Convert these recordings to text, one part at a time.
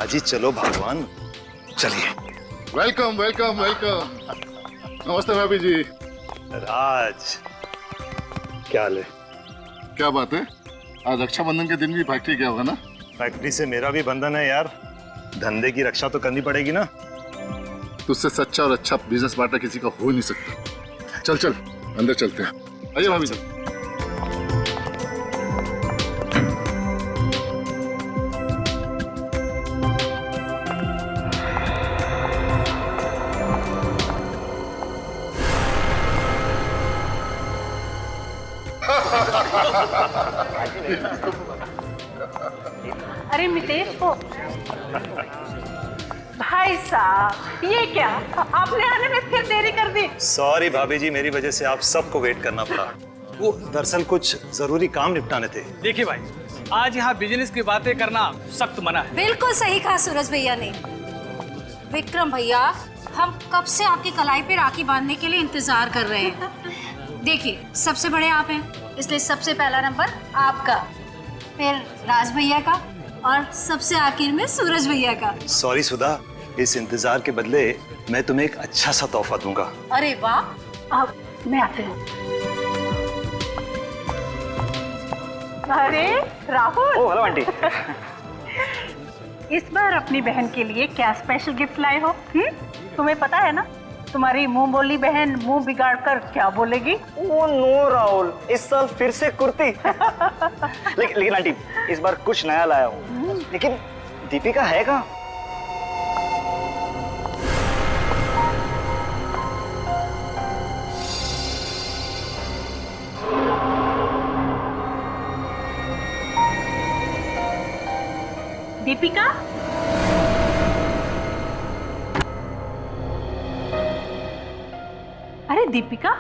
आज ही चलो भगवान, चलिए। Welcome welcome welcome. नमस्ते भाभी जी। राज, क्या हाल है? क्या बात है, आज रक्षाबंधन के दिन भी फैक्ट्री गया होगा ना? फैक्ट्री से मेरा भी बंधन है यार, धंधे की रक्षा तो करनी पड़ेगी ना। तुझसे सच्चा और अच्छा बिजनेस पार्टनर किसी का हो नहीं सकता। चल चल अंदर चलते हैं, आइए भाभी जी। अरे मितेश को भाई साहब, ये क्या आपने आने में फिर देरी कर दी? सॉरी भाभी जी, मेरी वजह से आप सबको वेट करना पड़ा। वो दरअसल कुछ जरूरी काम निपटाने थे। देखिए भाई, आज यहाँ बिजनेस की बातें करना सख्त मना है। बिल्कुल सही कहा सूरज भैया ने। विक्रम भैया, हम कब से आपकी कलाई पे राखी बांधने के लिए इंतजार कर रहे हैं। देखिए, सबसे बड़े आप हैं, इसलिए सबसे पहला नंबर आपका, फिर राज भैया का और सबसे आखिर में सूरज भैया का। सॉरी सुधा, इस इंतजार के बदले मैं तुम्हें एक अच्छा सा तोहफा दूंगा। अरे वाह, अब मैं आती हूँ। अरे राहुल। ओ हेलो आंटी। इस बार अपनी बहन के लिए क्या स्पेशल गिफ्ट लाए हो? तुम्हें पता है ना, तुम्हारी मुंह बोली बहन मुंह बिगाड़ कर क्या बोलेगी? ओ नो राहुल, इस साल फिर से कुर्ती। लेकिन आंटी, इस बार कुछ नया लाया हूँ। लेकिन दीपिका है कहाँ? दीपिका? अरे दीपिका,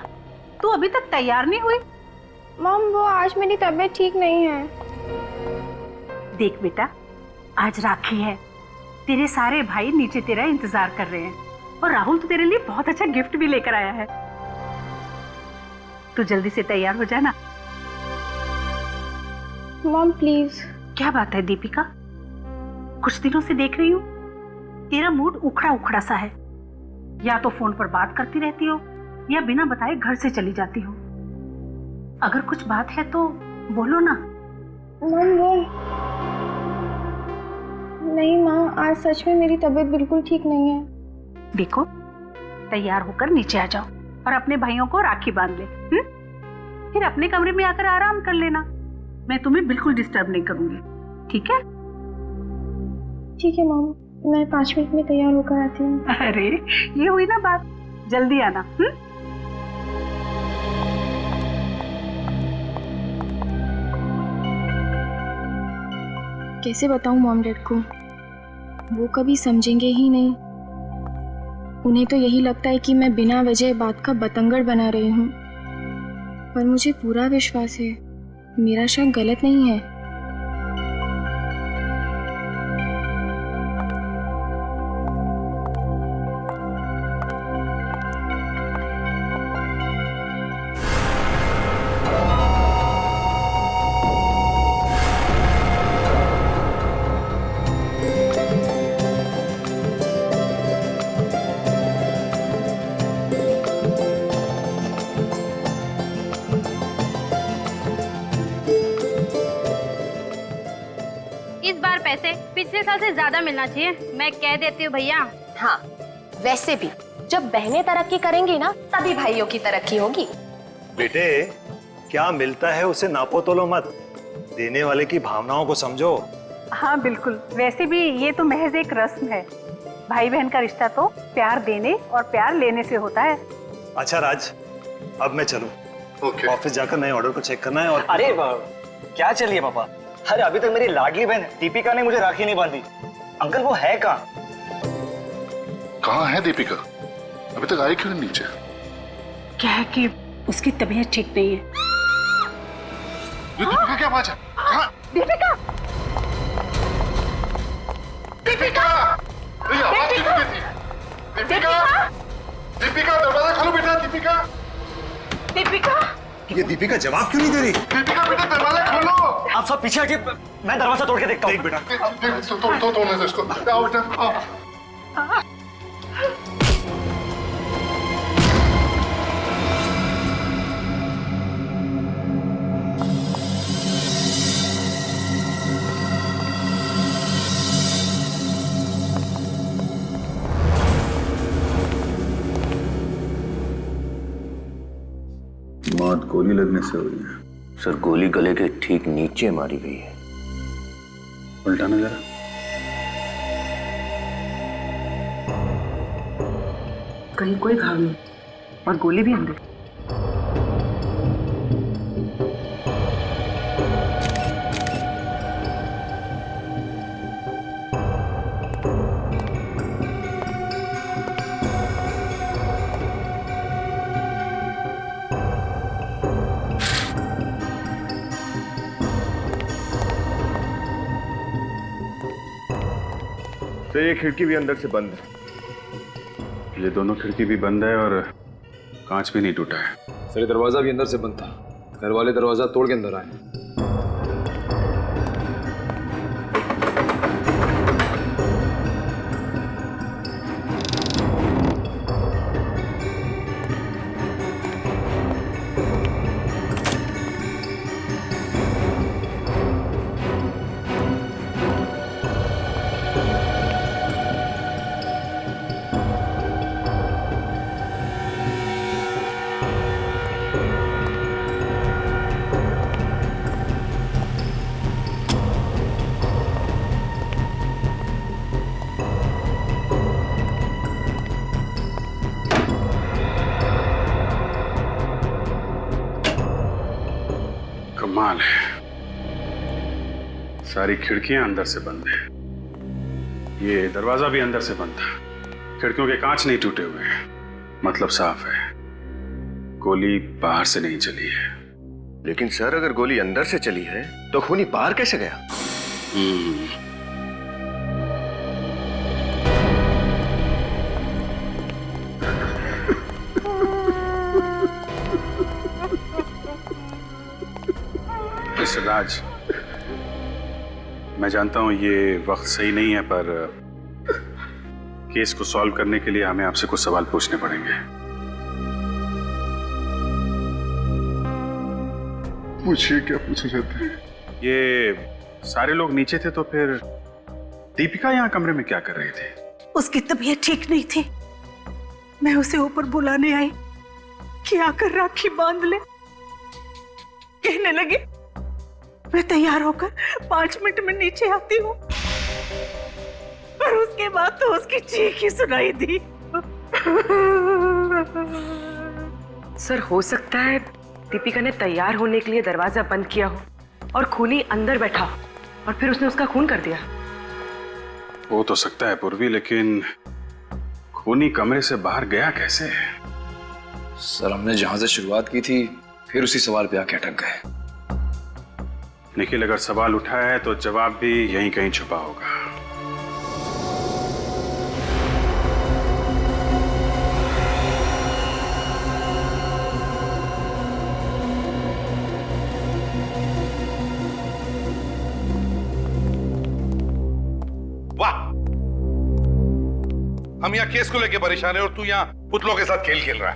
तू अभी तक तैयार नहीं हुई? मॉम, वो आज मेरी तबीयत ठीक नहीं है। देख बेटा, आज राखी है, तेरे सारे भाई नीचे तेरा इंतजार कर रहे हैं और राहुल तो तेरे लिए बहुत अच्छा गिफ्ट भी लेकर आया है। तू जल्दी से तैयार हो जाना। Mom please. क्या बात है दीपिका? कुछ दिनों से देख रही हूँ तेरा मूड उखड़ा उखड़ा सा है। या तो फोन पर बात करती रहती हो या बिना बताए घर से चली जाती हो। अगर कुछ बात है तो बोलो ना। मॉम वो नहीं माँ, आज सच में मेरी तबीयत बिल्कुल ठीक नहीं है। देखो, तैयार होकर नीचे आ जाओ और अपने भाइयों को राखी बांध ले। फिर अपने कमरे में आकर आराम कर लेना। मैं तुम्हें बिल्कुल डिस्टर्ब नहीं करूंगी, ठीक है? ठीक है मॉम, मैं 5 मिनट में तैयार होकर आती हूँ। अरे ये हुई ना बात, जल्दी आना। कैसे बताऊँ मॉम डैड को, वो कभी समझेंगे ही नहीं। उन्हें तो यही लगता है कि मैं बिना वजह बात का बतंगड़ बना रही हूँ, पर मुझे पूरा विश्वास है मेरा शक गलत नहीं है। इस बार पैसे पिछले साल से ज्यादा मिलना चाहिए, मैं कह देती हूँ भैया। हाँ, वैसे भी जब बहनें तरक्की करेंगी ना, तभी भाइयों की तरक्की होगी। बेटे, क्या मिलता है उसे नापो तोलो मत, देने वाले की भावनाओं को समझो। हाँ बिल्कुल, वैसे भी ये तो महज एक रस्म है। भाई बहन का रिश्ता तो प्यार देने और प्यार लेने से होता है। अच्छा राज, अब मैं चलूं। ऑफिस जाकर नए ऑर्डर को चेक करना है। और अरे क्या चलिए पापा, अरे अभी तक मेरी लाडली बहन दीपिका ने मुझे राखी नहीं बांधी। अंकल वो है कहाँ? कहाँ है दीपिका? अभी तक आई क्यों नहीं नीचे? क्या है कि उसकी तबीयत ठीक नहीं है। दीपिका क्या बात है? दीपिका! दीपिका! ये आवाज क्यों नहीं देती? दीपिका! दीपिका दरवाजा खोलो बेटा। दीपिका! दीपिका! ये दीपिका जवाब क्यों नहीं दे रही? दीपिका बेटा दरवाजा खोलो। आप सब पीछे हटिए, मैं दरवाजा तोड़ के देखता हूँ। देख बेटा, तोड़ने से इसको। आओ बेटा, आओ। मौत गोली लगने से हुई है सर, गोली गले के ठीक नीचे मारी गई है। उल्टाना जरा। कहीं कोई घाव नहीं और गोली भी अंदर। तो ये खिड़की भी अंदर से बंद है। ये दोनों खिड़की भी बंद है और कांच भी नहीं टूटा है। सर दरवाजा भी अंदर से बंद था, घर वाले दरवाजा तोड़ के अंदर आए। कमाल है, सारी खिड़कियां अंदर से बंद है। ये दरवाजा भी अंदर से बंद था, खिड़कियों के कांच नहीं टूटे हुए हैं, मतलब साफ है, गोली बाहर से नहीं चली है। लेकिन सर अगर गोली अंदर से चली है तो खूनी बाहर कैसे गया? मिस्टर राज, मैं जानता हूं ये वक्त सही नहीं है, पर केस को सॉल्व करने के लिए हमें आपसे कुछ सवाल पूछने पड़ेंगे। पूछिए, क्या पूछना चाहते हैं? ये सारे लोग नीचे थे तो फिर दीपिका यहाँ कमरे में क्या कर रही थी? उसकी तबीयत ठीक नहीं थी, मैं उसे ऊपर बुलाने आई कि आकर राखी बांध ले। कहने लगी मैं तैयार होकर 5 मिनट में नीचे आती हूँ, और उसके बाद तो उसकी चीख ही सुनाई दी। सर हो सकता है दीपिका ने तैयार होने के लिए दरवाजा बंद किया हो और खूनी अंदर बैठा हो और फिर उसने उसका खून कर दिया। हो तो सकता है पूर्वी, लेकिन खूनी कमरे से बाहर गया कैसे? सर हमने जहां से शुरुआत की थी फिर उसी सवाल पे आके अटक गए। निखिल, अगर सवाल उठा है तो जवाब भी यहीं कहीं छुपा होगा। वाह, हम यहाँ केस को लेके परेशान है और तू यहाँ पुतलों के साथ खेल खेल रहा है।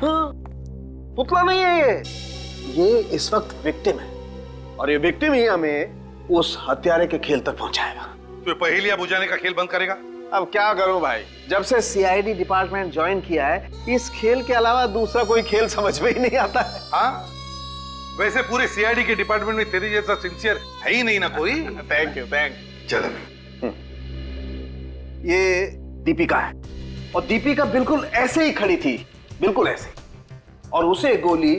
पुतला नहीं है ये इस वक्त विक्टिम है, और ये विक्टिम ही हमें उस हत्यारे के खेल तक पहुंचाएगा। तू पहेलियां बुझाने का खेल बंद करेगा? अब क्या करूं भाई, जब से सीआईडी डिपार्टमेंट ज्वाइन किया है, इस खेल के अलावा दूसरा कोई खेल समझ में ही नहीं आता है। हाँ, वैसे पूरे सीआईडी के डिपार्टमेंट में तेरे जैसा सिंसियर है ही नहीं ना कोई। Thank you. चल, ये दीपिका है, और दीपिका बिल्कुल ऐसे ही खड़ी थी, बिल्कुल ऐसे, और उसे गोली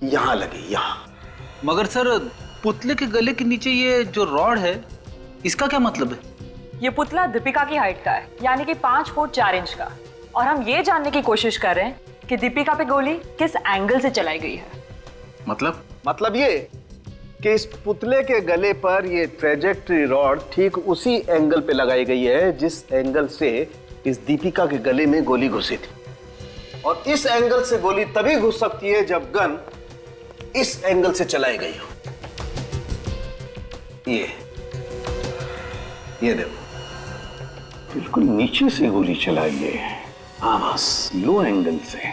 यहां लगी, यहां। मगर सर पुतले के गले के नीचे ये जो रॉड है, इसका क्या मतलब है? ये पुतला दीपिका की हाइट का है, यानी कि 5 फुट 4 इंच का, और हम ये जानने की कोशिश कर रहे हैं कि दीपिका पे गोली किस एंगल से चलाई गई है। मतलब ये कि इस पुतले के गले पर ये ट्रेजेक्टरी रॉड ठीक उसी एंगल पे लगाई गई है जिस एंगल से इस दीपिका के गले में गोली घुसी थी, और इस एंगल से गोली तभी घुस सकती है जब गन इस एंगल से चलाई गई हो। ये देखो, बिल्कुल नीचे से गोली चलाई है। हाँ बस, लो एंगल से।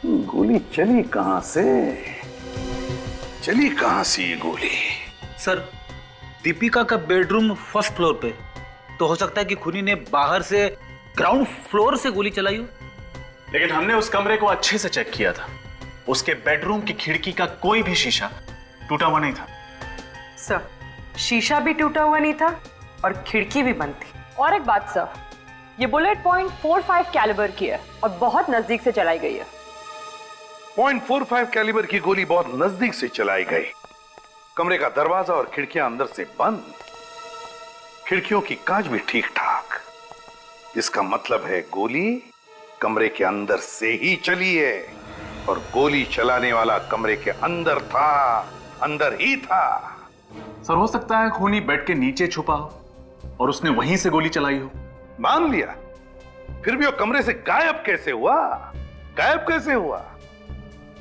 गोली चली कहां से? चली कहां से ये गोली? सर, दीपिका का बेडरूम फर्स्ट फ्लोर पे, तो हो सकता है कि खूनी ने बाहर से ग्राउंड फ्लोर से गोली चलाई हो। लेकिन हमने उस कमरे को अच्छे से चेक किया था। उसके बेडरूम की खिड़की का कोई भी शीशा टूटा हुआ नहीं था। सर, शीशा भी टूटा हुआ नहीं था और खिड़की भी बंद थी। और एक बात सर, ये बुलेट .45 कैलिबर की है और बहुत नजदीक से चलाई गई है। .45 कैलिबर की गोली बहुत नजदीक से चलाई गई। कमरे का दरवाजा और खिड़कियां अंदर से बंद, खिड़कियों की कांच भी ठीक ठाक। इसका मतलब है गोली कमरे के अंदर से ही चली है और गोली चलाने वाला कमरे के अंदर था, अंदर ही था। सर, हो सकता है खूनी बेड के नीचे छुपा हो और उसने वहीं से गोली चलाई हो। मान लिया, फिर भी वो कमरे से गायब कैसे हुआ? गायब कैसे हुआ?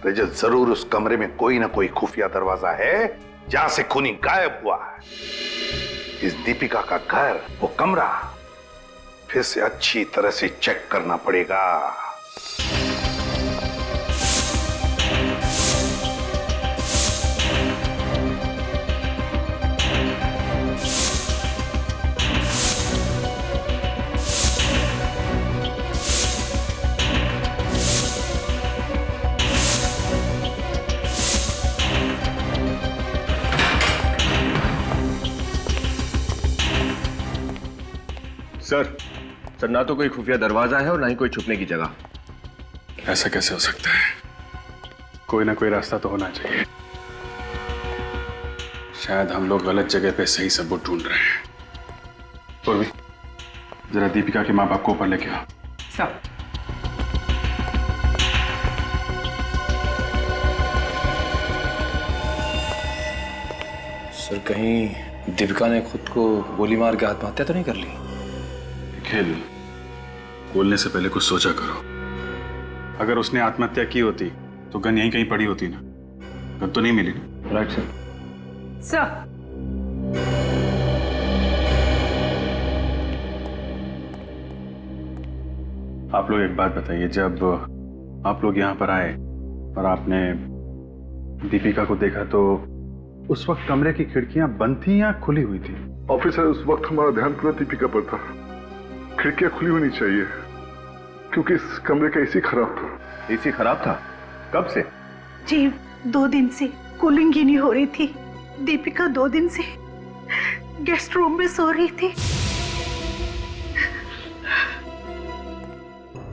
रजत, जरूर उस कमरे में कोई ना कोई खुफिया दरवाजा है जहां से खूनी गायब हुआ है। इस दीपिका का घर, वो कमरा फिर से अच्छी तरह से चेक करना पड़ेगा। सर, ना तो कोई खुफिया दरवाजा है और ना ही कोई छुपने की जगह। ऐसा कैसे हो सकता है? कोई ना कोई रास्ता तो होना चाहिए। शायद हम लोग गलत जगह पे सही सबूत ढूंढ रहे हैं। पूर्वी, जरा दीपिका के माँ बाप को ऊपर लेके आओ। सर, सर, कहीं दीपिका ने खुद को गोली मार के आत्महत्या तो नहीं कर ली? खेल, बोलने से पहले कुछ सोचा करो। अगर उसने आत्महत्या की होती तो गन यहीं कहीं पड़ी होती ना। गन तो नहीं मिली ना। Right sir. सर, आप लोग एक बात बताइए, जब आप लोग यहाँ पर आए और आपने दीपिका को देखा तो उस वक्त कमरे की खिड़कियां बंद थी या खुली हुई थी? ऑफिसर, उस वक्त हमारा ध्यान पूरा दीपिका पर था। खिड़कियां खुली होनी चाहिए क्योंकि इस कमरे का एसी खराब था। एसी खराब था? कब से? जी, 2 दिन से कूलिंग ही नहीं हो रही थी। दीपिका 2 दिन से गेस्ट रूम में सो रही थी।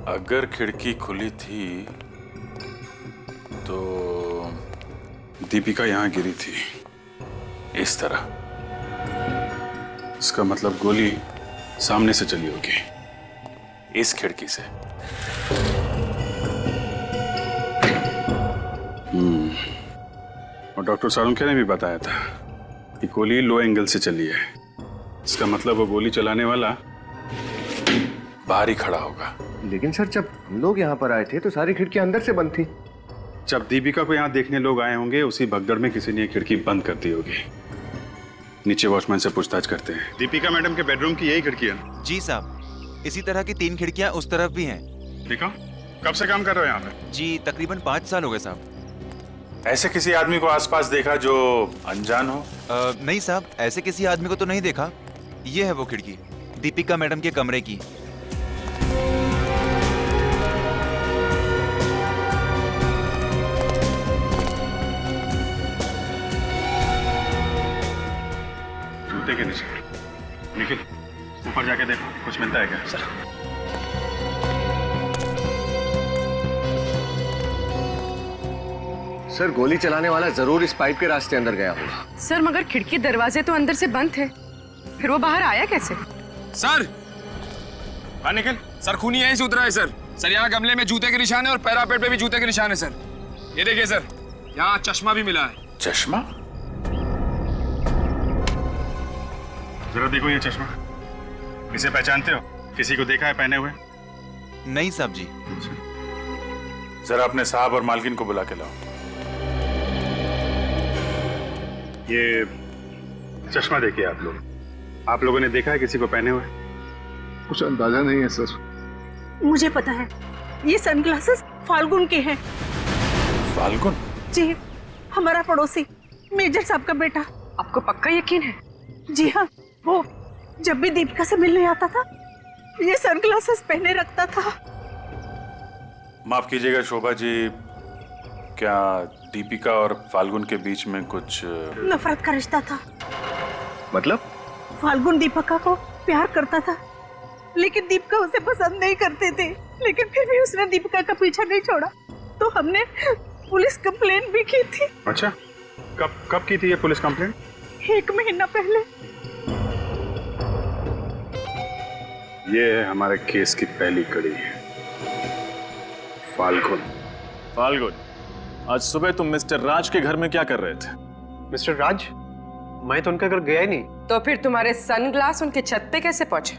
अगर खिड़की खुली थी तो दीपिका यहां गिरी थी इस तरह। इसका मतलब गोली सामने से चली होगी, इस खिड़की से। और डॉक्टर सारुंखे ने भी बताया था कि गोली लो एंगल से चली है। इसका मतलब वो गोली चलाने वाला बाहर ही खड़ा होगा। लेकिन सर, जब हम लोग यहाँ पर आए थे तो सारी खिड़कियां अंदर से बंद थी। जब दीपिका को यहाँ देखने लोग आए होंगे, उसी भगदड़ में किसी ने खिड़की बंद कर दी होगी। नीचे वॉचमैन से पूछताछ करते हैं। दीपिका मैडम के बेडरूम की यही खिड़की है? जी साहब, इसी तरह की 3 खिड़कियां उस तरफ भी हैं। ठीक है। कब से काम कर रहे हो यहाँ पे? जी, तकरीबन 5 साल हो गए साहब। ऐसे किसी आदमी को आसपास देखा जो अनजान हो? नहीं साहब, ऐसे किसी आदमी को तो नहीं देखा। ये है वो खिड़की, दीपिका मैडम के कमरे की। जूते के नीचे। निखिल, ऊपर जाके देखो कुछ मिलता है क्या? सर, सर, गोली चलाने वाला जरूर इस पाइप के रास्ते अंदर गया होगा। सर, मगर खिड़की दरवाजे तो अंदर से बंद थे, फिर वो बाहर आया कैसे? सर, हाँ निखिल। सर, खूनी यहीं से उतरा है सर। सर, यहाँ गमले में जूते के निशान है और पैरापेट पे भी जूते के निशान है सर। ये देखिए सर, यहाँ चश्मा भी मिला है। चश्मा? जरा देखो ये चश्मा। इसे पहचानते हो? किसी को देखा है पहने हुए? नहीं साहब जी। जरा अपने साहब और मालकिन को बुला के लाओ। ये चश्मा देखिए आप लोगों ने देखा है किसी को पहने हुए? कुछ अंदाजा नहीं है सर। मुझे पता है, ये सनग्लासेस फाल्गुन के हैं। फाल्गुन? जी, हमारा पड़ोसी मेजर साहब का बेटा। आपको पक्का यकीन है? जी हाँ, वो जब भी दीपिका से मिलने आता था ये सनग्लासेस पहने रखता था। माफ कीजिएगा शोभा जी, क्या दीपिका और फाल्गुन के बीच में कुछ नफरत का रिश्ता था? मतलब? फाल्गुन दीपिका को प्यार करता था, लेकिन दीपिका उसे पसंद नहीं करते थे। लेकिन फिर भी उसने दीपिका का पीछा नहीं छोड़ा, तो हमने पुलिस कंप्लेंट भी की थी। अच्छा, कब की थी ये पुलिस कंप्लेंट? 1 महीना पहले। ये है हमारे केस की पहली कड़ी। फाल्गुन, आज सुबह तुम मिस्टर राज के घर में क्या कर रहे थे? मिस्टर राज? मैं तो उनके घर गया ही नहीं। तो फिर तुम्हारे सनग्लास उनके छत पे कैसे पहुंचे?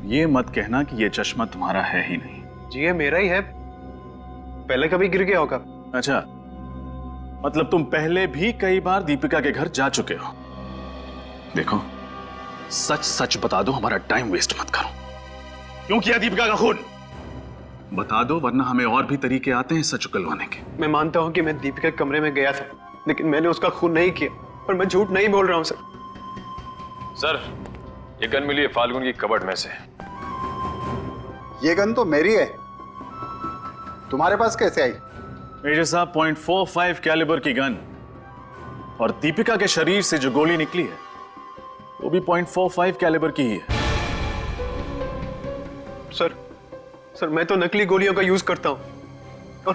ये मत कहना कि ये चश्मा तुम्हारा है ही नहीं। जी ये मेरा ही है, पहले कभी गिर गया होगा। अच्छा, मतलब तुम पहले भी कई बार दीपिका के घर जा चुके हो। देखो, सच सच बता दो, हमारा टाइम वेस्ट मत करो। क्यों किया दीपिका का खून? बता दो, वरना हमें और भी तरीके आते हैं सच उगलवाने के। मैं मानता हूँ कि मैं दीपिका के कमरे में गया था, लेकिन मैंने उसका खून नहीं किया, और मैं झूठ नहीं बोल रहा हूँ सर, ये गन मिली है फाल्गुन की कबर्ड में से। ये गन तो मेरी है, तुम्हारे पास कैसे आई? मेजर साहब, .45 कैलिबर की गन और दीपिका के शरीर से जो गोली निकली है वो भी .45 कैलिबर की ही है। सर मैं तो नकली गोलियों का यूज करता हूँ, और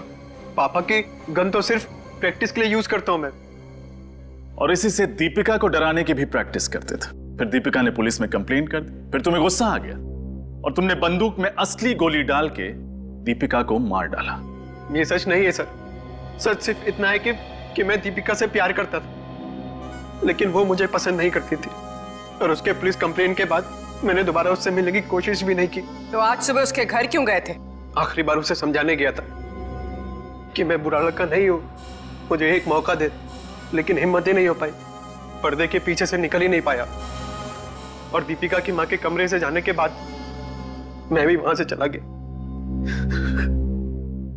पापा की गन तो सिर्फ प्रैक्टिस के लिए यूज करता हूँ मैं। और इसी से दीपिका को डराने की भी प्रैक्टिस करते थे। फिर दीपिका ने पुलिस में कंप्लेन कर दी, फिर तुम्हें गुस्सा आ गया और तुमने बंदूक में असली गोली डाल के दीपिका को मार डाला। ये सच नहीं है सर। सच सिर्फ इतना है कि मैं दीपिका से प्यार करता था, लेकिन वो मुझे पसंद नहीं करती थी, और उसके पुलिस कंप्लेन के बाद मैंने दोबारा उससे मिलने की कोशिश भी नहीं की। तो आज सुबह उसके घर क्यों गए थे? आखिरी बार उसे समझाने गया था कि मैं बुरा लड़का नहीं हूं, मुझे एक मौका दे, लेकिन हिम्मत ही नहीं हो पाई। पर्दे के पीछे से निकल ही नहीं पाया, और दीपिका की माँ के कमरे से जाने के बाद मैं भी वहां से चला गया।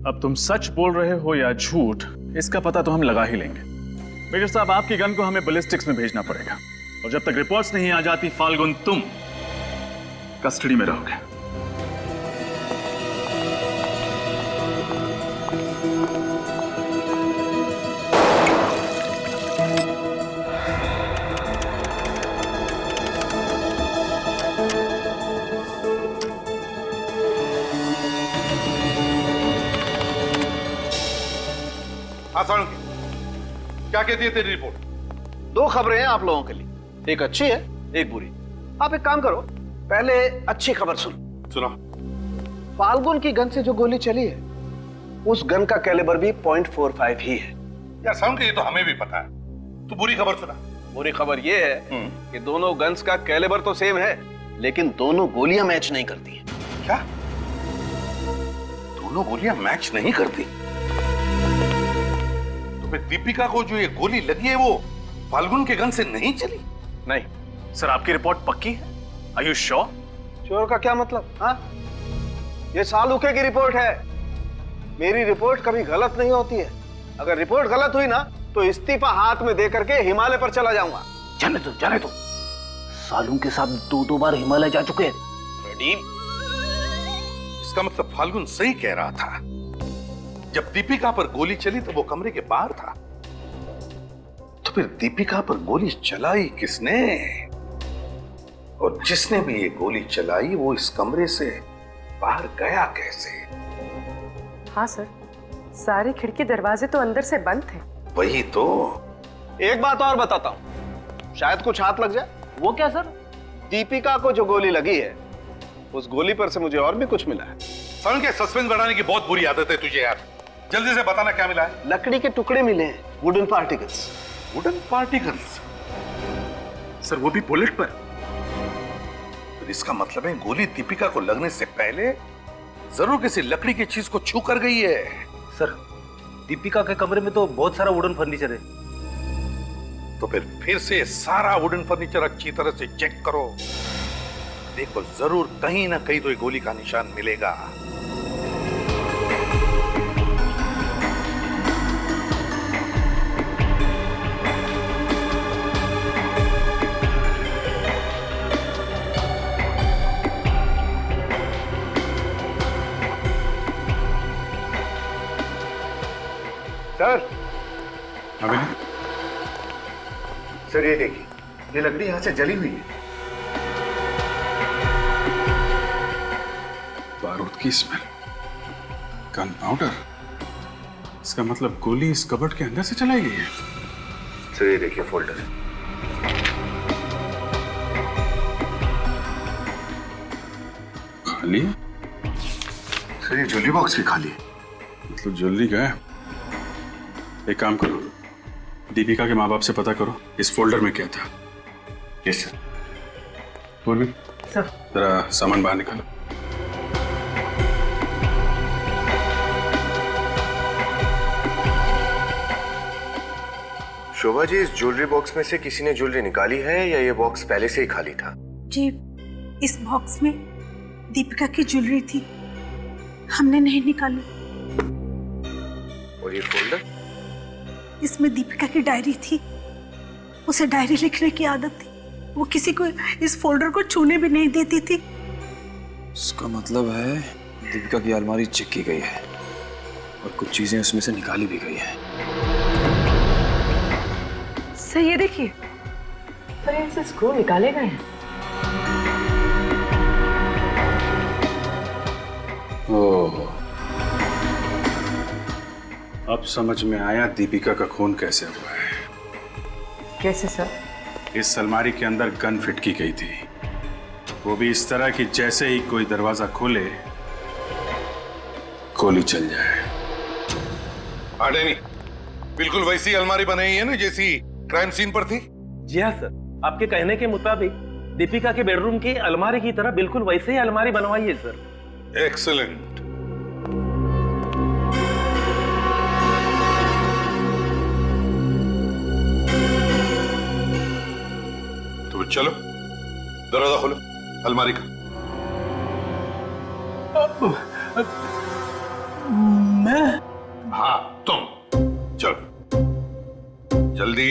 अब तुम सच बोल रहे हो या झूठ, इसका पता तो हम लगा ही लेंगे। मेजर साहब, आपकी गन को हमें बैलिस्टिक्स में भेजना पड़ेगा, और जब तक रिपोर्ट्स नहीं आ जाती फाल्गुन, तुम कस्टडी में रहोगे। क्या कहती है तेरी रिपोर्ट? 2 खबरें हैं आप लोगों के लिए, एक अच्छी है, एक बुरी। आप एक काम करो, पहले अच्छी खबर सुनो। फाल्गुन की गन से जो गोली चली है, उस गन का कैलिबर भी .45 ही है। यार साउंड के, ये तो हमें भी पता है। तू बुरी खबर सुना। बुरी खबर ये है कि दोनों गन्स का कैलिबर तो सेम है, लेकिन दोनों गोलियां मैच नहीं करती हैं। क्या? दोनों गोलियां मैच नहीं करती? तो फिर दीपिका को जो ये गोली लगी है वो फाल्गुन के गन से नहीं चली? नहीं। सर, आपकी रिपोर्ट पक्की है? Are you sure? श्योर का क्या मतलब? हाँ, ये सालुके की रिपोर्ट है। मेरी रिपोर्ट कभी गलत नहीं होती है। अगर रिपोर्ट गलत हुई ना, तो इस्तीफा हाथ में दे करके हिमालय पर चला जाऊंगा। जाने दो। सालू के साथ 2 बार हिमालय जा चुके हैं। इसका मतलब फाल्गुन सही कह रहा था। जब दीपिका पर गोली चली तो वो कमरे के बाहर था, तो फिर दीपिका पर गोली चलाई किसने? और जिसने भी ये गोली चलाई वो इस कमरे से बाहर गया कैसे? हाँ सर, सारे खिड़की दरवाजे तो अंदर से बंद थे। वही तो। एक बात और बताता हूं, शायद कुछ हाथ लग जाए। वो क्या सर? दीपिका को जो गोली लगी है, उस गोली पर से मुझे और भी कुछ मिला है। समझ के सस्पेंस बढ़ाने की बहुत बुरी आदत है तुझे यार। जल्दी से बताना क्या मिला है। लकड़ी के टुकड़े मिले हैं, wooden particles. Wooden particles? Sir, वो भी बुलेट पर? तो इसका मतलब है गोली दीपिका को लगने से पहले जरूर किसी लकड़ी की चीज को छू कर गई है। सर, दीपिका के कमरे में तो बहुत सारा वुडन फर्नीचर है। तो फिर से सारा वुडन फर्नीचर अच्छी तरह से चेक करो। देखो जरूर कहीं ना कहीं तो ये गोली का निशान मिलेगा। सर, अभी सर ये देखिए, ये लकड़ी यहां से जली हुई है। बारूद की स्मेल, गन पाउडर। इसका मतलब गोली इस कबर्ड के अंदर से चलाई गई है। सर ये देखिए फोल्डर। खाली है? सर ये ज्वेलरी बॉक्स भी खाली है। मतलब ज्वेलरी का है। एक काम करो, दीपिका के माँ बाप से पता करो इस फोल्डर में क्या था। Yes sir. पूर्वी, सर, जरा सामान बाहर निकालो। शोभा जी, इस ज्वेलरी बॉक्स में से किसी ने ज्वेलरी निकाली है या ये बॉक्स पहले से ही खाली था? जी, इस बॉक्स में दीपिका की ज्वेलरी थी, हमने नहीं निकाली। और ये फोल्डर? इसमें दीपिका की डायरी थी, उसे डायरी लिखने की आदत थी, वो किसी को इस फोल्डर को छूने भी नहीं देती थी। इसका मतलब है दीपिका की अलमारी चेक की गई है और कुछ चीजें उसमें से निकाली भी गई है। सर ये देखिए, सर इनसे स्क्रू निकाले गए हैं। ओह, अब समझ में आया दीपिका का खून कैसे हुआ है। कैसे सर? इस अलमारी के अंदर गन फिट की गई थी, वो भी इस तरह कि जैसे ही कोई दरवाजा खोले गोली चल जाए। नहीं, बिल्कुल वैसी अलमारी बनाई है ना जैसी क्राइम सीन पर थी। जी हाँ सर, आपके कहने के मुताबिक दीपिका के बेडरूम की अलमारी की तरह बिल्कुल वैसे ही अलमारी बनवाई है सर। एक्सीलेंट। तो चलो दरवाजा खोलो अलमारी का। मैं? हाँ तुम, चलो जल्दी।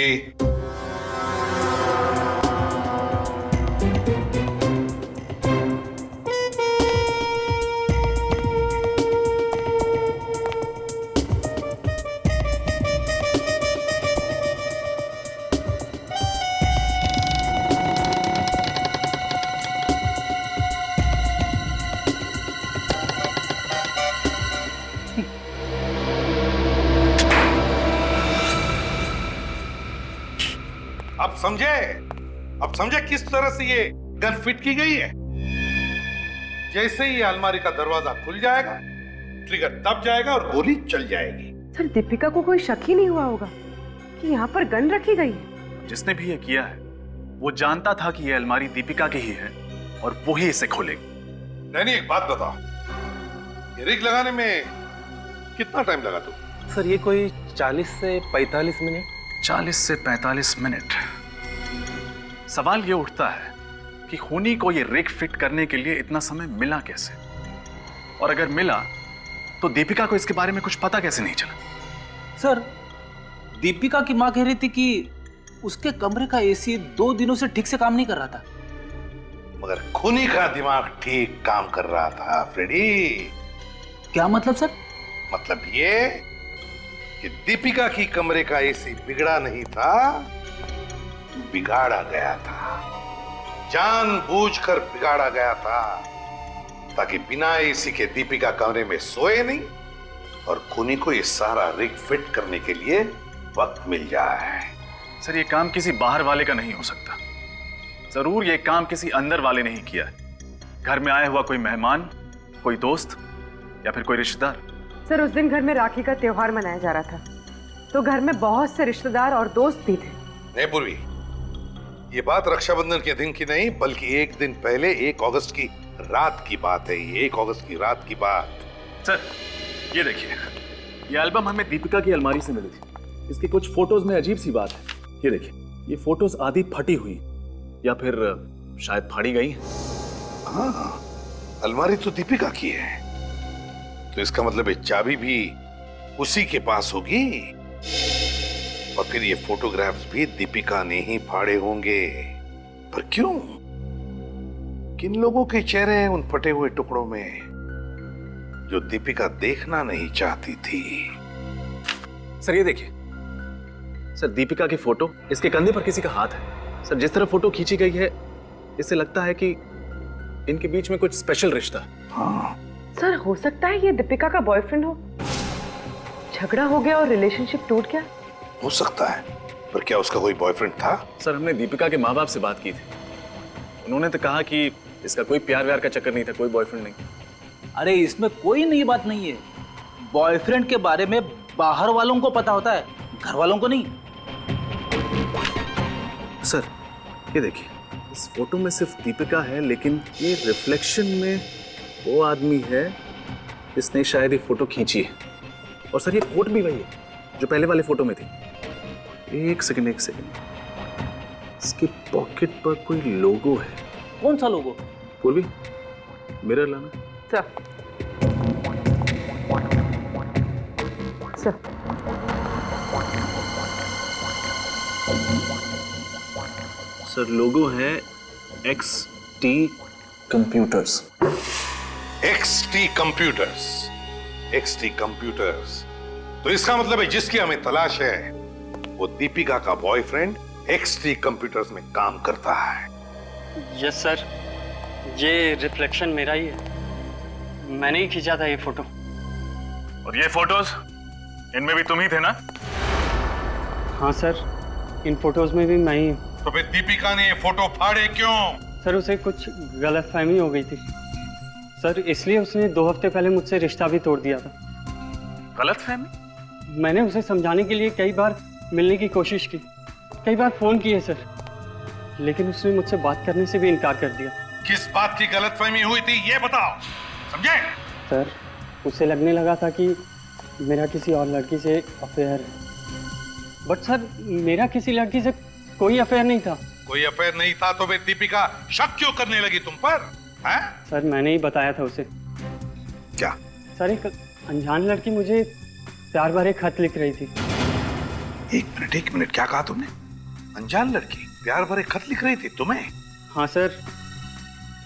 अब समझे किस तरह से ये गन फिट की गई है। जैसे ही अलमारी का दरवाजा खुल जाएगा, ट्रिगर दब जाएगा और गोली चल जाएगी। सर दीपिका को कोई शक ही नहीं हुआ होगा कि यहाँ पर गन रखी गई है। जिसने भी ये किया है वो जानता था कि ये अलमारी दीपिका की ही है और वो ही इसे खोलेगी। नहीं, एक बात बताओ, ये रिग लगाने में कितना टाइम लगा तू? सर ये कोई 40 से 45 मिनट। 40 से 45 मिनट। सवाल ये उठता है कि खूनी को ये रिग फिट करने के लिए इतना समय मिला कैसे, और अगर मिला तो दीपिका को इसके बारे में कुछ पता कैसे नहीं चला? सर, दीपिका की मां कह रही थी कि उसके कमरे का एसी 2 दिनों से ठीक से काम नहीं कर रहा था। मगर खूनी का दिमाग ठीक काम कर रहा था फ्रेडी। क्या मतलब सर? मतलब ये कि दीपिका की कमरे का एसी बिगड़ा नहीं था, बिगाड़ा गया था, जानबूझकर बिगाड़ा गया था ताकि बिना एसी के दीपिका कमरे में सोए नहीं और खूनी को ये सारा रिग फिट करने के लिए वक्त मिल जाए। सर ये काम किसी बाहर वाले का नहीं हो सकता। जरूर ये काम किसी अंदर वाले ने ही किया है। घर में आया हुआ कोई मेहमान, कोई दोस्त या फिर कोई रिश्तेदार। सर उस दिन घर में राखी का त्योहार मनाया जा रहा था, तो घर में बहुत से रिश्तेदार और दोस्त भी थे। नहीं पूर्वी, ये बात रक्षाबंधन के दिन की नहीं बल्कि एक दिन पहले 1 अगस्त की रात की बात है। ये 1 अगस्त की रात की बात। सर ये देखिए, ये एल्बम हमें दीपिका की अलमारी से मिली थी। इसकी कुछ फोटोज में अजीब सी बात है। ये देखिए, ये फोटोज आधी फटी हुई या फिर शायद फाड़ी गई। हाँ, अलमारी तो दीपिका की है, तो इसका मतलब ये चाबी भी उसी के पास होगी और फिर ये फोटोग्राफ्स भी दीपिका ने ही फाड़े होंगे। पर क्यों? किन लोगों के चेहरे हैं उन फटे हुए टुकड़ों में जो दीपिका देखना नहीं चाहती थी? सर ये देखिए सर, दीपिका की फोटो, इसके कंधे पर किसी का हाथ है। सर जिस तरह फोटो खींची गई है इससे लगता है कि इनके बीच में कुछ स्पेशल रिश्ता है। हाँ। सर हो सकता है ये दीपिका का बॉयफ्रेंड हो, झगड़ा हो गया और रिलेशनशिप टूट गया। हो सकता है, पर क्या उसका कोई बॉयफ्रेंड था? सर हमने दीपिका के माँ बाप से बात की थी, उन्होंने तो कहा कि इसका कोई प्यार व्यार का चक्कर नहीं था, कोई बॉयफ्रेंड नहीं। अरे इसमें कोई नई बात नहीं है। बॉयफ्रेंड के बारे में बाहर वालों को पता होता है, घर वालों को नहीं। सर ये देखिए, इस फोटो में सिर्फ दीपिका है, लेकिन ये रिफ्लेक्शन में वो आदमी है जिसने शायद ये फोटो खींची है। और सर ये कोट भी वही है जो पहले वाले फोटो में थी। एक सेकंड, इसके पॉकेट पर कोई लोगो है। कौन सा लोगो? पूर्वी, मिरर लाना। सर लोगो है XT computers. XT computers, XT computers. तो इसका मतलब है जिसकी हमें तलाश है वो दीपिका का बॉयफ्रेंड XT कंप्यूटर्स में काम करता है। यस सर, ये रिफ्लेक्शन मेरा ही है, मैंने ही खींचा था ये फोटो। और ये फोटोज, इनमें भी तुम ही थे ना? हाँ सर, इन फोटोज में भी मैं ही। तो फिर दीपिका ने ये फोटो फाड़े क्यों? सर उसे कुछ गलतफहमी हो गई थी सर, इसलिए उसने 2 हफ्ते पहले मुझसे रिश्ता भी तोड़ दिया था। गलतफहमी? मैंने उसे समझाने के लिए कई बार मिलने की कोशिश की, कई बार फोन किए सर, लेकिन उसने मुझसे बात करने से भी इनकार कर दिया। किस बात की गलतफहमी हुई थी ये बताओ, समझे? सर उसे लगने लगा था कि मेरा किसी और लड़की से अफेयर है, बट सर मेरा किसी लड़की से कोई अफेयर नहीं था। कोई अफेयर नहीं था तो फिर दीपिका शक क्यों करने लगी तुम पर? हैं? सर मैंने ही बताया था उसे। क्या? सर एक अनजान लड़की मुझे प्यार भरे खत लिख रही थी। एक मिनट, क्या कहा तुमने? अनजान लड़की प्यार भरे खत लिख रही थी तुम्हें? हाँ सर,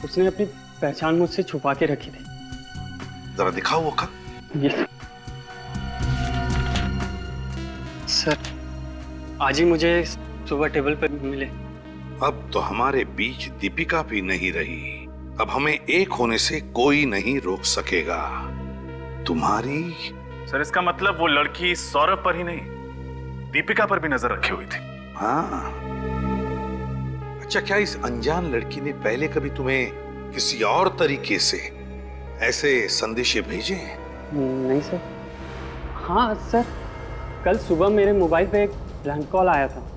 उसने अपनी पहचान मुझसे छुपा के रखी थी। जरा दिखाओ वो खत। ये सर आज ही मुझे सुबह टेबल पर मिले। अब तो हमारे बीच दीपिका भी नहीं रही, अब हमें एक होने से कोई नहीं रोक सकेगा। तुम्हारी? सर इसका मतलब वो लड़की सौरभ पर ही नहीं, दीपिका पर भी नजर रखी हुई थी। हाँ। अच्छा, क्या इस अनजान लड़की ने पहले कभी तुम्हें किसी और तरीके से ऐसे संदेशे भेजे? नहीं सर। हाँ सर, कल सुबह मेरे मोबाइल पे एक ब्लैंक कॉल आया था।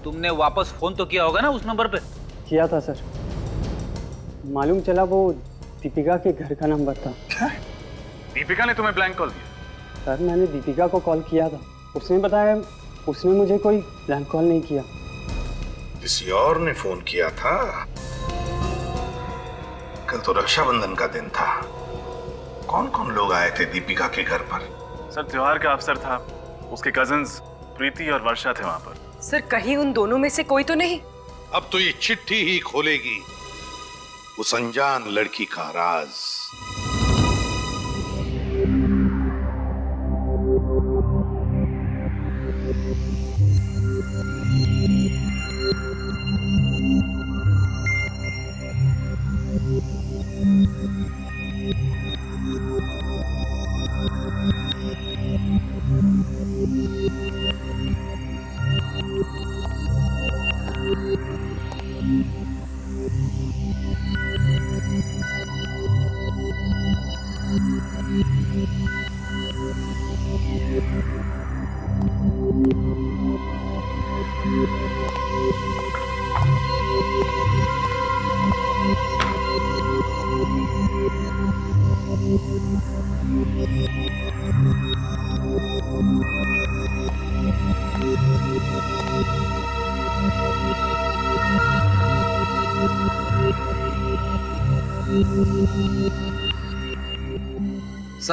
तुमने वापस फोन तो किया होगा ना उस नंबर पे? किया था सर, मालूम चला वो दीपिका के घर का नंबर था। दीपिका ने तुम्हें ब्लैंक कॉल दिया? सर मैंने दीपिका को कॉल किया था, उसने बताया उसने मुझे कोई ब्लैंक कॉल नहीं किया। किसी और ने फोन किया था? कल तो रक्षाबंधन का दिन था, कौन कौन लोग आए थे दीपिका के घर पर? सर त्योहार का अवसर था, उसके कजिन्स प्रीति और वर्षा थे वहां पर। सर कहीं उन दोनों में से कोई तो नहीं? अब तो ये चिट्ठी ही खोलेगी उस अनजान लड़की का राज।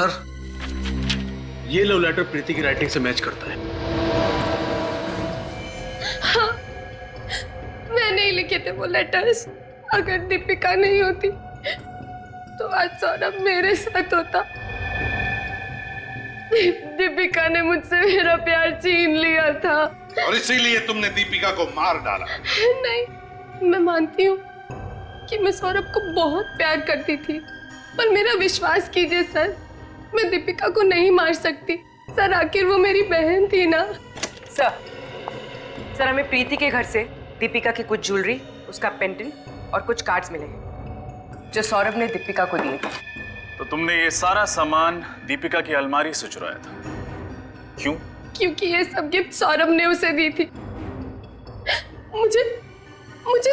सर, ये लव लेटर प्रीति की राइटिंग से मैच करता है। हाँ, मैंने ही लिखे थे वो लेटर्स। अगर दीपिका नहीं होती तो आज सौरभ मेरे साथ होता। दीपिका ने मुझसे मेरा प्यार छीन लिया था और इसीलिए तुमने दीपिका को मार डाला। नहीं, मैं मानती हूँ कि मैं सौरभ को बहुत प्यार करती थी, पर मेरा विश्वास कीजिए सर, मैं दीपिका को नहीं मार सकती। सर, आखिर वो मेरी बहन थी ना। सर, हमें प्रीति के घर से दीपिका की कुछ ज्वेलरी, उसका पेंडेंट और कुछ कार्ड्स मिले हैं जो सौरभ ने दीपिका को दिए थे। तो तुमने ये सारा सामान दीपिका की अलमारी से चुराया था, क्यों? क्योंकि ये सब गिफ्ट सौरभ ने उसे दी थी। मुझे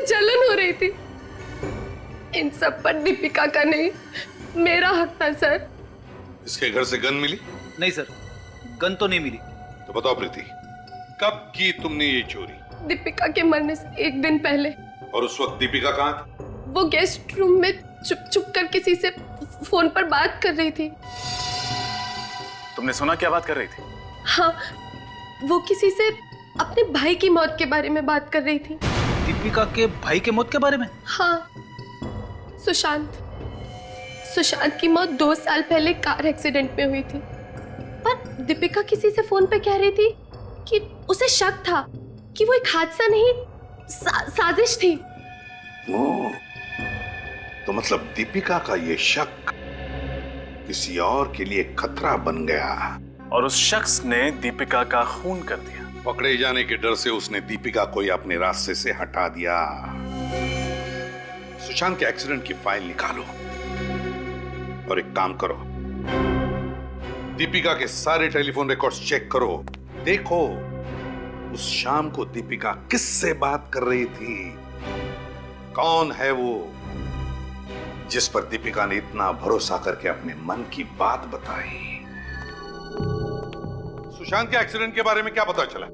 जलन हो रही थी। इन सब पर दीपिका का नहीं, मेरा हक था सर। इसके घर से गन मिली? नहीं सर, गन तो नहीं मिली। तो बताओ प्रीति, कब की तुमने ये चोरी? दीपिका के मरने से एक दिन पहले। और उस वक्त दीपिका कहाँ थी? वो गेस्ट रूम में चुप कर किसी से फोन पर बात कर रही थी। तुमने सुना क्या बात कर रही थी? हाँ, वो किसी से अपने भाई की मौत के बारे में बात कर रही थी। दीपिका के भाई के मौत के बारे में? हाँ, सुशांत की मौत 2 साल पहले कार एक्सीडेंट में हुई थी। पर दीपिका किसी से फोन पे कह रही थी कि उसे शक था कि वो एक हादसा नहीं, साजिश थी। तो मतलब दीपिका का ये शक किसी और के लिए खतरा बन गया और उस शख्स ने दीपिका का खून कर दिया। पकड़े जाने के डर से उसने दीपिका को अपने रास्ते से हटा दिया। सुशांत के एक्सीडेंट की फाइल निकालो और एक काम करो, दीपिका के सारे टेलीफोन रिकॉर्ड्स चेक करो। देखो उस शाम को दीपिका किससे बात कर रही थी, कौन है वो जिस पर दीपिका ने इतना भरोसा करके अपने मन की बात बताई। सुशांत के एक्सीडेंट के बारे में क्या पता चला?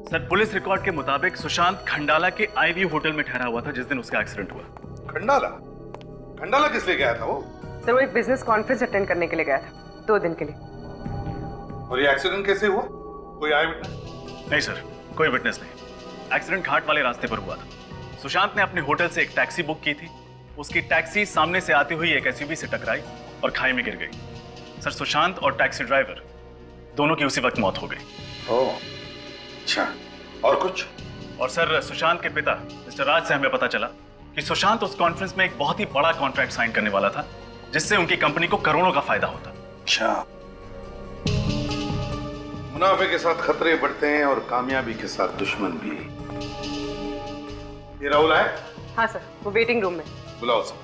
सर, पुलिस रिकॉर्ड के मुताबिक सुशांत खंडाला के आईवी होटल में ठहरा हुआ था जिस दिन उसका एक्सीडेंट हुआ। खंडाला किस लिए गया था वो? सर, वो एक बिजनेस कॉन्फ्रेंस अटेंड करने के लिए गया था 2 दिन के लिए। और ये एक्सीडेंट कैसे हुआ? कोई आई विटनेस? नहीं सर, कोई विटनेस नहीं। एक्सीडेंट घाट वाले रास्ते पर हुआ था। सुशांत ने अपने होटल से एक टैक्सी बुक की थी। उसकी टैक्सी सामने से आती हुई एक एसयूवी से टकराई और खाई में गिर गई। सर, सुशांत और टैक्सी ड्राइवर दोनों की उसी वक्त मौत हो गई। ओह, अच्छा, और कुछ? और सर, सुशांत के पिता मिस्टर राज से हमें पता चला कि सुशांत उस कॉन्फ्रेंस में एक बहुत ही बड़ा कॉन्ट्रैक्ट साइन करने वाला था जिससे उनकी कंपनी को करोड़ों का फायदा होता। अच्छा, मुनाफे के साथ खतरे बढ़ते हैं और कामयाबी के साथ दुश्मन भी। ये राहुल है? हाँ सर, वो वेटिंग रूम में। बुलाओ सर।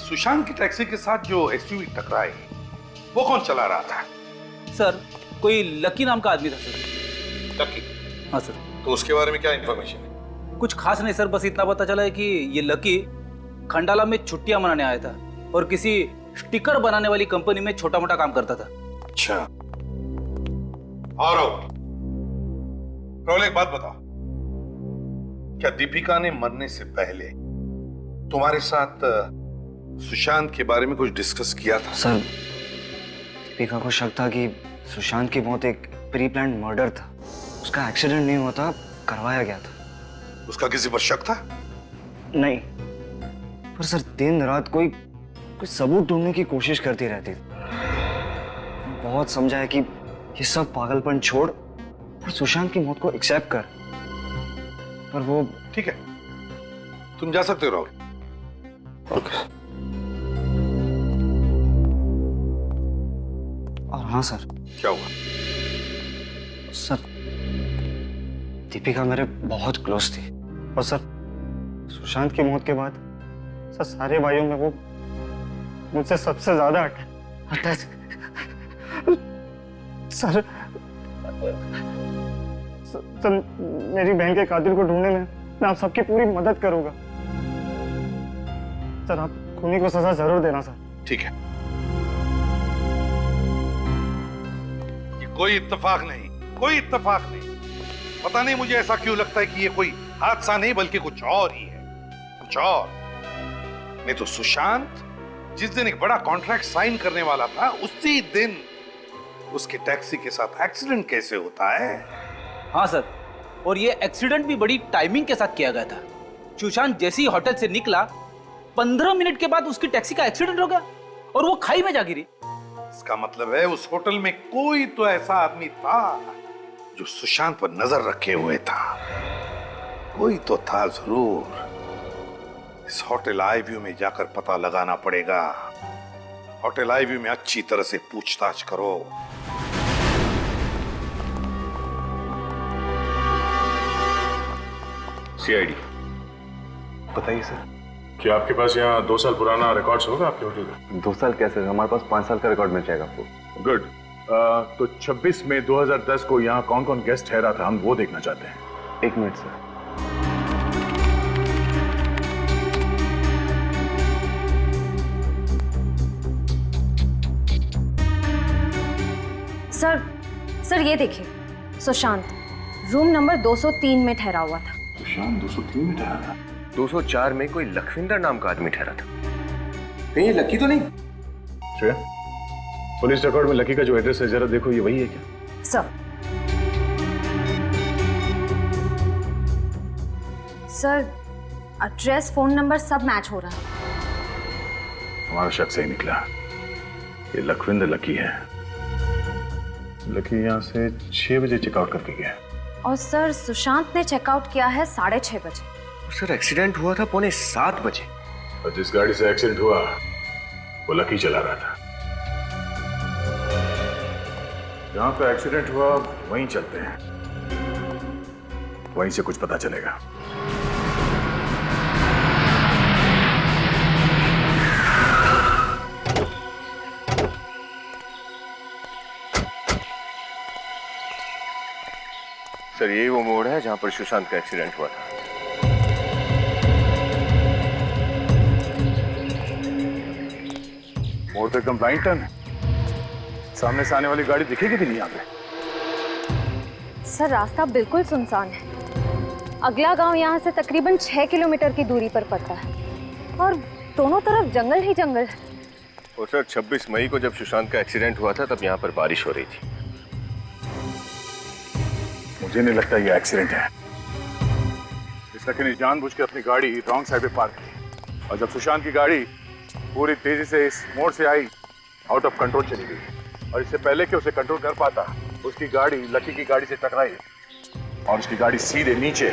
सुशांत की टैक्सी के साथ जो एसयूवी टकराई वो कौन चला रहा था? सर, कोई लकी नाम का आदमी था सर। लकी? हाँ सर। तो उसके बारे में क्या इंफॉर्मेशन है? कुछ खास नहीं सर, बस इतना पता चला है कि ये लकी खंडाला में छुट्टियां मनाने आया था और किसी स्टिकर बनाने वाली कंपनी में छोटा मोटा काम करता था। अच्छा, और राहुल एक बात बताओ, क्या दीपिका ने मरने से पहले तुम्हारे साथ सुशांत के बारे में कुछ डिस्कस किया था? सर, दीपिका को शक था कि सुशांत की मौत एक प्री प्लान्ड मर्डर था। उसका एक्सीडेंट नहीं हुआ था, करवाया गया था। उसका किसी पर शक था? नहीं, पर सर दिन रात कोई सबूत ढूंढने की कोशिश करती रहती थी। बहुत समझाया कि ये सब पागलपन छोड़ और सुशांत की मौत को एक्सेप्ट कर, पर वो। ठीक है, तुम जा सकते हो राहुल। ओके। और हाँ सर। क्या हुआ? सर, दीपिका मेरे बहुत क्लोज थी और सर सुशांत की मौत के बाद सर सारे भाइयों में वो मुझसे सबसे ज्यादा अटैच। सर, मेरी बहन के कातिल को ढूंढने में मैं आप सबकी पूरी मदद करूंगा। सर, आप खूनी को सजा जरूर देना सर। ठीक है, ये कोई इत्तेफाक नहीं, कोई इत्तेफाक नहीं। पता नहीं मुझे ऐसा क्यों लगता है कि ये कोई हादसा नहीं बल्कि कुछ और ही है, कुछ और। नहीं तो सुशांत जिस दिन एक बड़ा कॉन्ट्रैक्ट साइन करने वाला था उसी दिन उसके टैक्सी के साथ एक्सीडेंट कैसे होता है? हाँ सर, और ये एक्सीडेंट भी बड़ी टाइमिंग के साथ किया गया था। सुशांत जैसे ही होटल से निकला 15 मिनट के बाद उसकी टैक्सी का एक्सीडेंट हो गया और वो खाई में जा गिरी। इसका मतलब है उस होटल में कोई तो ऐसा आदमी था जो सुशांत पर नजर रखे हुए था। कोई तो था जरूर। इस होटल आईव्यू में जाकर पता लगाना पड़ेगा। होटल आईव्यू में अच्छी तरह से पूछताछ करो। सीआईडी। बताइए सर। क्या आपके पास यहाँ 2 साल पुराना रिकॉर्ड्स होगा आपके होटल का? 2 साल कैसे? हमारे पास 5 साल का रिकॉर्ड मिल जाएगा आपको। गुड। तो 26 मई 2010 को यहाँ कौन कौन गेस्ट ठहरा था, हम वो देखना चाहते हैं। 1 मिनट सर। सर ये देखिए, सुशांत रूम नंबर 203 में ठहरा हुआ था। सुशांत 203 में ठहरा था? 204 में कोई लखविंदर नाम का आदमी ठहरा था। कहीं ये लकी तो नहीं? श्रेया, पुलिस रिकॉर्ड में लकी का जो एड्रेस है जरा देखो, ये वही है क्या? सर एड्रेस, फोन नंबर सब मैच हो रहा है। हमारा शक सही निकला। ये लखविंदर लकी है। लकी यहाँ से 6 बजे चेकआउट करके गया। और सर सुशांत ने चेकआउट किया है 6:30 बजे। सर एक्सीडेंट हुआ था 6:45 बजे। और जिस गाड़ी से एक्सीडेंट हुआ वो लकी चला रहा था। जहां पे एक्सीडेंट हुआ वहीं चलते हैं, वहीं से कुछ पता चलेगा। सर यही वो मोड़ है जहां पर सुशांत का एक्सीडेंट हुआ था। मोड़ तो एकदम राइट टर्न है। सामने से आने वाली गाड़ी दिखेगी भी नहीं यहाँ पे। सर रास्ता बिल्कुल सुनसान है। अगला गांव यहाँ से तकरीबन 6 किलोमीटर की दूरी पर पड़ता है और दोनों तरफ जंगल ही जंगल है। और सर 26 मई को जब सुशांत का एक्सीडेंट हुआ था तब यहाँ पर बारिश हो रही थी। मुझे नहीं लगता ये एक्सीडेंट है। इस लकी ने जानबूझ के अपनी गाड़ी रॉन्ग साइड पे पार्क की और जब सुशांत की गाड़ी पूरी तेजी से इस मोड़ से आई, आउट ऑफ कंट्रोल चली गई और इससे पहले कि उसे कंट्रोल कर पाता, उसकी गाड़ी लकी की गाड़ी से टकराई और उसकी गाड़ी सीधे नीचे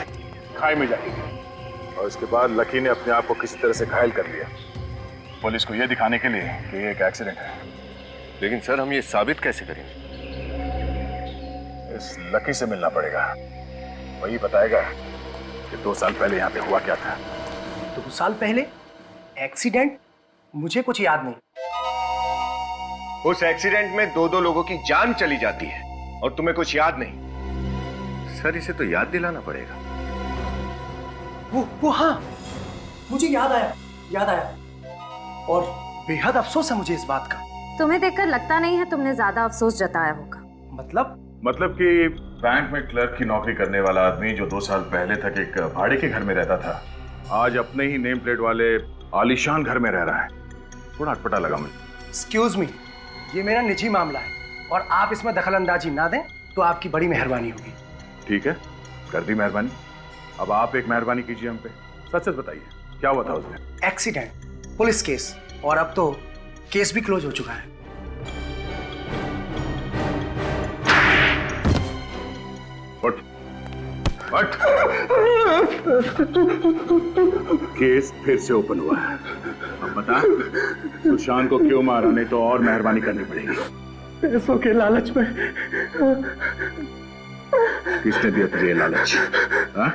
खाई में जाती गई और उसके बाद लकी ने अपने आप को किसी तरह से घायल कर लिया, पुलिस को यह दिखाने के लिए कि ये एक एक्सीडेंट है। लेकिन सर हम ये साबित कैसे करेंगे? इस लकी से मिलना पड़ेगा, वही बताएगा कि 2 साल पहले यहाँ पे हुआ क्या था। 2 साल पहले एक्सीडेंट? मुझे कुछ याद नहीं। उस एक्सीडेंट में 2 लोगों की जान चली जाती है और तुम्हें कुछ याद नहीं। सर इसे तो याद दिलाना पड़ेगा। वो हाँ, मुझे याद आया और बेहद अफसोस है मुझे इस बात का। तुम्हें देखकर लगता नहीं है तुमने ज्यादा अफसोस जताया होगा। मतलब कि बैंक में क्लर्क की नौकरी करने वाला आदमी जो 2 साल पहले तक एक भाड़े के घर में रहता था, आज अपने ही नेम प्लेट वाले आलीशान घर में रह रहा है। थोड़ा अटपटा लगा मुझे। एक्सक्यूज मी, ये मेरा निजी मामला है और आप इसमें दखल अंदाजी ना दें तो आपकी बड़ी मेहरबानी होगी। ठीक है, कर दी मेहरबानी। अब आप एक मेहरबानी कीजिए हम पे। सच सच बताइए क्या हुआ था उस दिन? एक्सीडेंट, पुलिस केस और अब तो केस भी क्लोज हो चुका है। What? केस फिर से ओपन हुआ है। अब बता, सुशांत को क्यों मारा? नहीं तो और मेहरबानी करनी पड़ेगी। पैसों के लालच में। किसने दिया तुझे ये लालच? हाँ?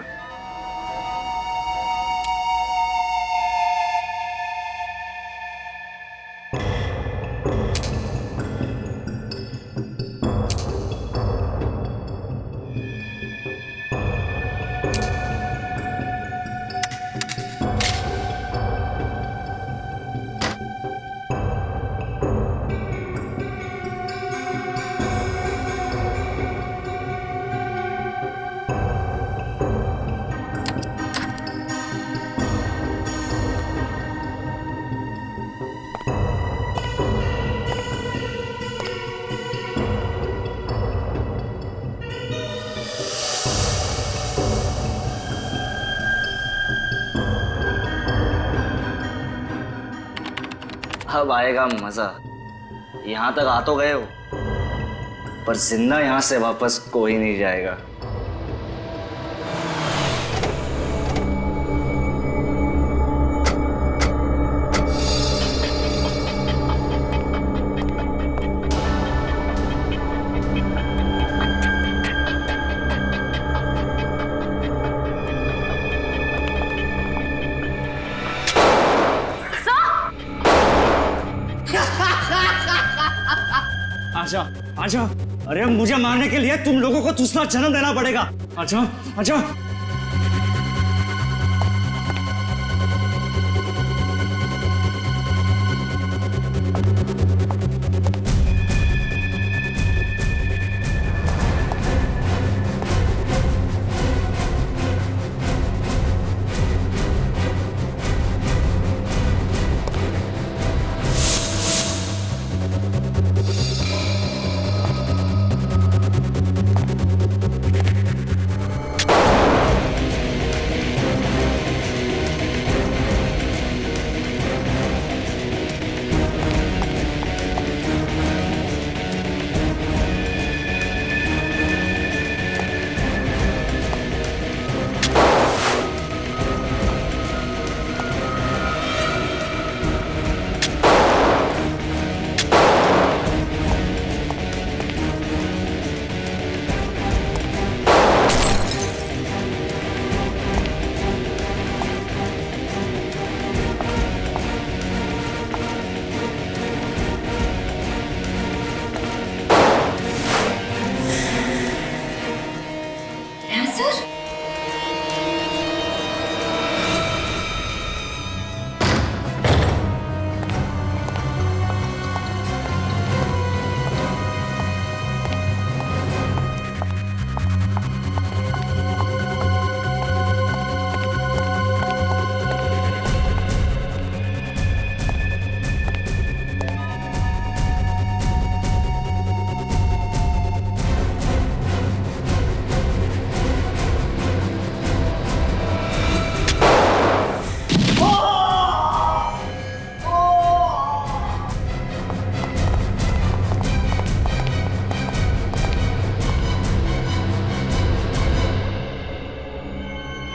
तब आएगा मजा। यहाँ तक आ तो गए हो, पर जिंदा यहाँ से वापस कोई नहीं जाएगा। आजा आजा, अरे मुझे मारने के लिए तुम लोगों को दूसरा जन्म देना पड़ेगा। आजा आजा।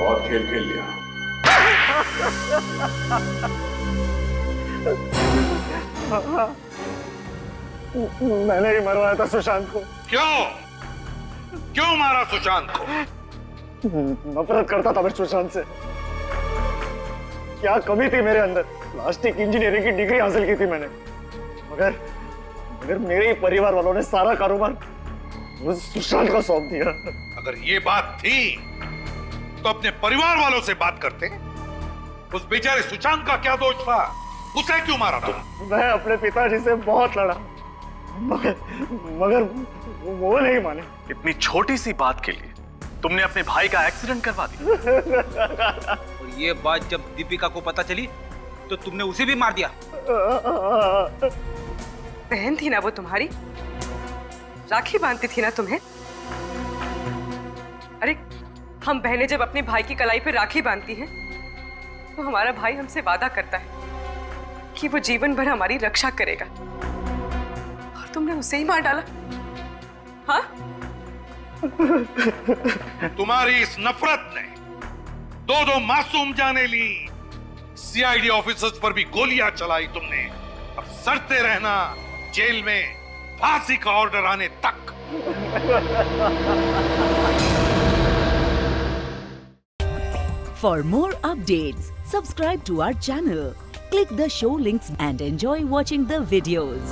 बहुत खेल खेल लिया। मैंने ही मरवाया था सुशांत को। क्यों? क्यों मारा सुशांत को? नफरत करता था मैं सुशांत से। क्या कमी थी मेरे अंदर? प्लास्टिक इंजीनियरिंग की डिग्री हासिल की थी मैंने, मगर मेरे ही परिवार वालों ने सारा कारोबार उस सुशांत को सौंप दिया। अगर ये बात थी तो अपने परिवार वालों से बात करते। उस बेचारे सुशांत का क्या दोष था? उसे क्यों मारा तुम? मैं अपने पिताजी से बहुत लड़ा, मगर वो नहीं माने। इतनी छोटी सी बात के लिए तुमने अपने भाई का एक्सीडेंट करवा दिया। और ये बात जब दीपिका को पता चली तो तुमने उसे भी मार दिया। बहन थी ना वो तुम्हारी, राखी बांधती थी ना तुम्हें। अरे हम बहनें जब अपने भाई की कलाई पे राखी बांधती हैं तो हमारा भाई हमसे वादा करता है कि वो जीवन भर हमारी रक्षा करेगा, और तुमने उसे ही मार डाला। हाँ? तुम्हारी इस नफरत ने दो मासूम जाने ली। सीआईडी ऑफिसर्स पर भी गोलियां चलाई तुमने। अब सड़ते रहना जेल में फांसी का ऑर्डर आने तक। For more updates, subscribe to our channel, click the show links and enjoy watching the videos.